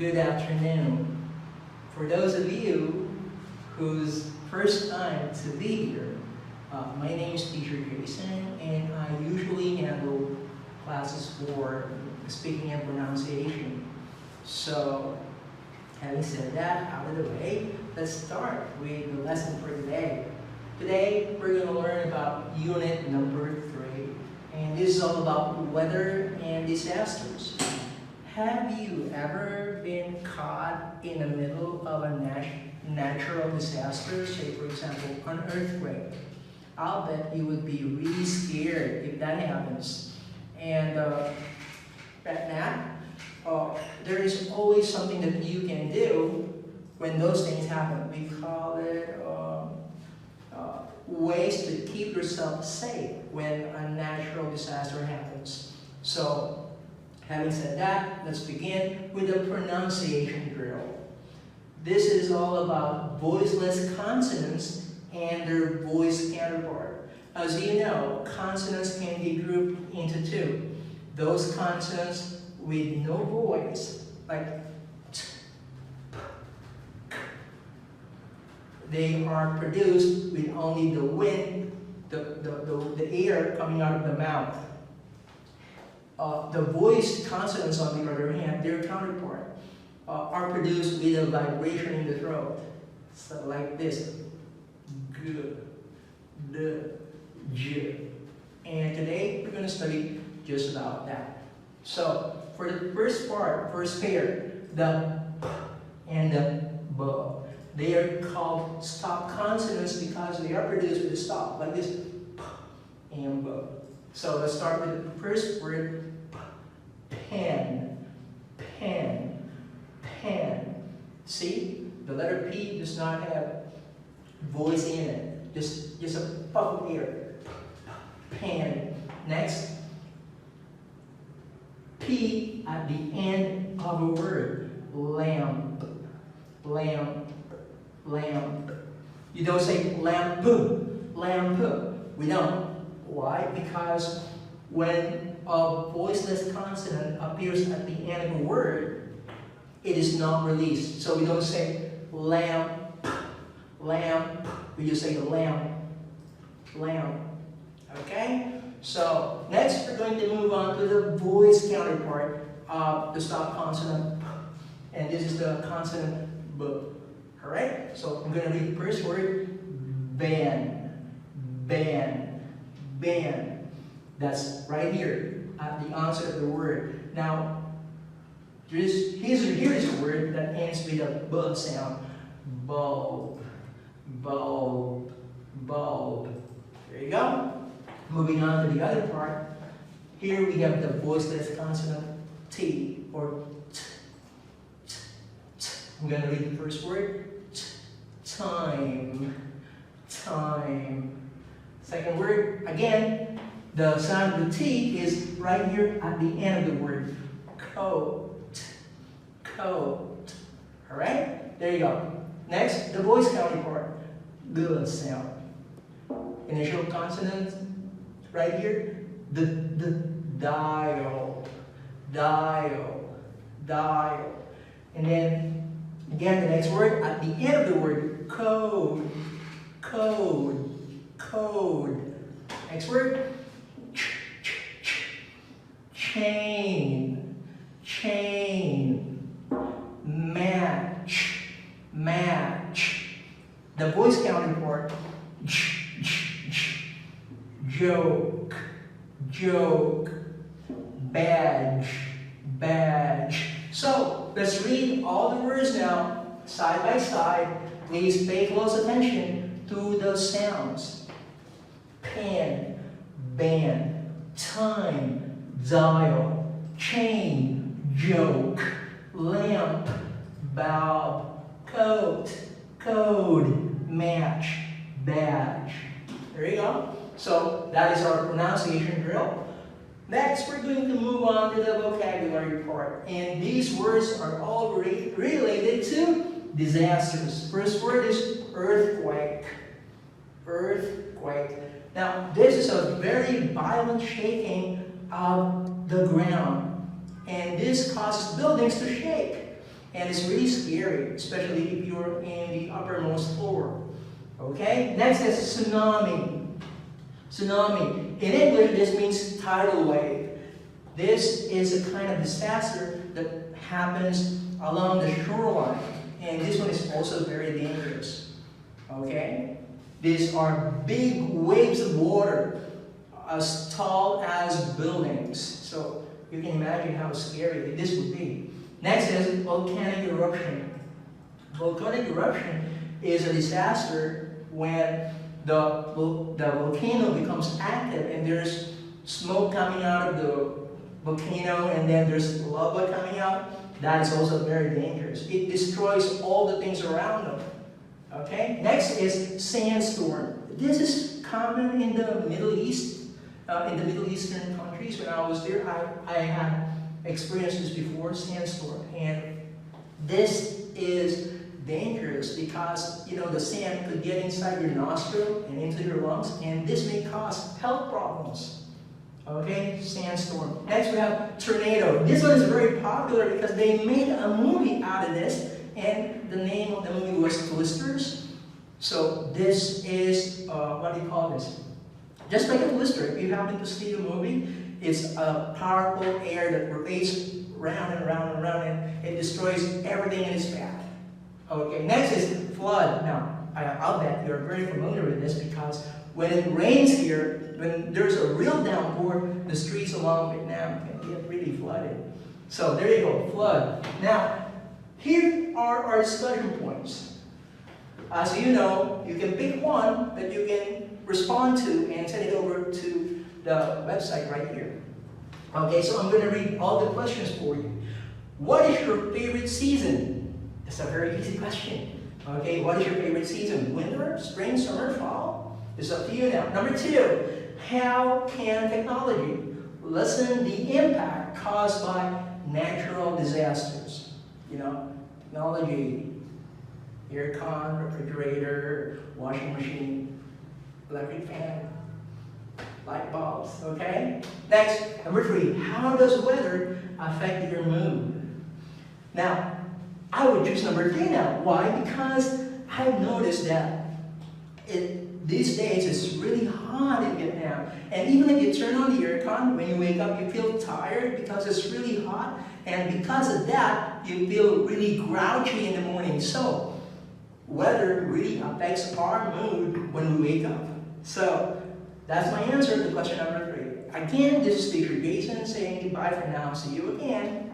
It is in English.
Good afternoon. For those of you whose first time to be here, my name is Teacher Jason, and I usually handle classes for speaking and pronunciation. So, having said that out of the way, let's start with the lesson for today. Today, we're going to learn about unit number 3, and this is all about weather and disasters. Have you ever been caught in the middle of a natural disaster, say for example, an earthquake? I'll bet you would be really scared if that happens. And right now, there is always something that you can do when those things happen. We call it ways to keep yourself safe when a natural disaster happens. So, having said that, let's begin with the pronunciation drill. This is all about voiceless consonants and their voice counterpart. As you know, consonants can be grouped into two. Those consonants with no voice, like t, p, k, they are produced with only the wind, the air coming out of the mouth. The voiced consonants, on the other hand, their counterpart, are produced with a vibration in the throat. So like this. G, D, J. And today, we're going to study just about that. So, for the first part, first pair, the P and the B, they are called stop consonants because they are produced with a stop, like this, P and B. So, let's start with the first word, P, pen, pen, pen. See, the letter P does not have voice in it, just a puff of air. Pen. Next, P at the end of a word. Lamp, lamp, lamp. You don't say lamp, lamp. We don't. Why? Because when a voiceless consonant appears at the end of a word, it is not released. So we don't say lamp, lamp. We just say lamp, lamp. Okay? So, next we're going to move on to the voice counterpart of the stop consonant P. And this is the consonant B. Alright? So, I'm going to read the first word. Ban, ban, ban. That's right here at the onset of the word. Now, here's a word that ends with a B sound. Bulb, bulb, bulb. There you go. Moving on to the other part. Here we have the voiceless consonant T or T, T, T. I'm going to read the first word. T, time, time. Second word, again, the sound of the T is right here at the end of the word. Coat, coat. Alright? There you go. Next, the voice counterpart. G sound. Initial consonant right here. The dial, dial, dial. And then again the next word at the end of the word. Code, code, code. Next word. Chain, chain. Match, match. The voice counterpart. Joke, joke. Badge, badge. So, let's read all the words now, side by side. Please pay close attention to the sounds. Pen, band, time, dial, chain, joke, lamp, bulb, coat, code, match, badge. There you go. So that is our pronunciation drill. Next, we're going to move on to the vocabulary part. And these words are all related to disasters. First word is earthquake. Earthquake. Now, this is a very violent shaking of the ground. And this causes buildings to shake. And it's really scary, especially if you're in the uppermost floor. Okay? Next is tsunami. Tsunami. In English, this means tidal wave. This is a kind of disaster that happens along the shoreline. And this one is also very dangerous. Okay? These are big waves of water as tall as buildings. So you can imagine how scary this would be. Next is volcanic eruption. Volcanic eruption is a disaster when the volcano becomes active and there's smoke coming out of the volcano and then there's lava coming out. That is also very dangerous. It destroys all the things around them. Okay? Next is sandstorm. This is common in the Middle East. In the Middle Eastern countries, when I was there, I had experienced this before, sandstorm. And this is dangerous because, you know, the sand could get inside your nostril and into your lungs, and this may cause health problems. Okay, sandstorm. Next we have tornado. This one is very popular because they made a movie out of this, and the name of the movie was Twisters. So this is, what do you call this? Just like a twister, if you happen to see the movie, it's a powerful air that rotates round and round and round, and it destroys everything in its path. Okay, next is flood. Now, I'll bet you're very familiar with this because when it rains here, when there's a real downpour, the streets along Vietnam can get really flooded. So there you go, flood. Now, here are our discussion points. As you know, you can pick one that you can respond to and send it over to the website right here. Okay, so I'm going to read all the questions for you. What is your favorite season? That's a very easy question. Okay, what is your favorite season? Winter, spring, summer, fall? It's up to you now. Number 2, how can technology lessen the impact caused by natural disasters? You know, technology, aircon, refrigerator, washing machine, electric fan, light bulbs, okay? Next, number 3, how does weather affect your mood? Now, I would choose number 3 now. Why? Because I've noticed that these days it's really hot in Vietnam. And even if you turn on the aircon, when you wake up, you feel tired because it's really hot. And because of that, you feel really grouchy in the morning. So, weather really affects our mood when we wake up. So, that's my answer to question number 3. Again, this is Teacher Jason saying goodbye for now. See you again.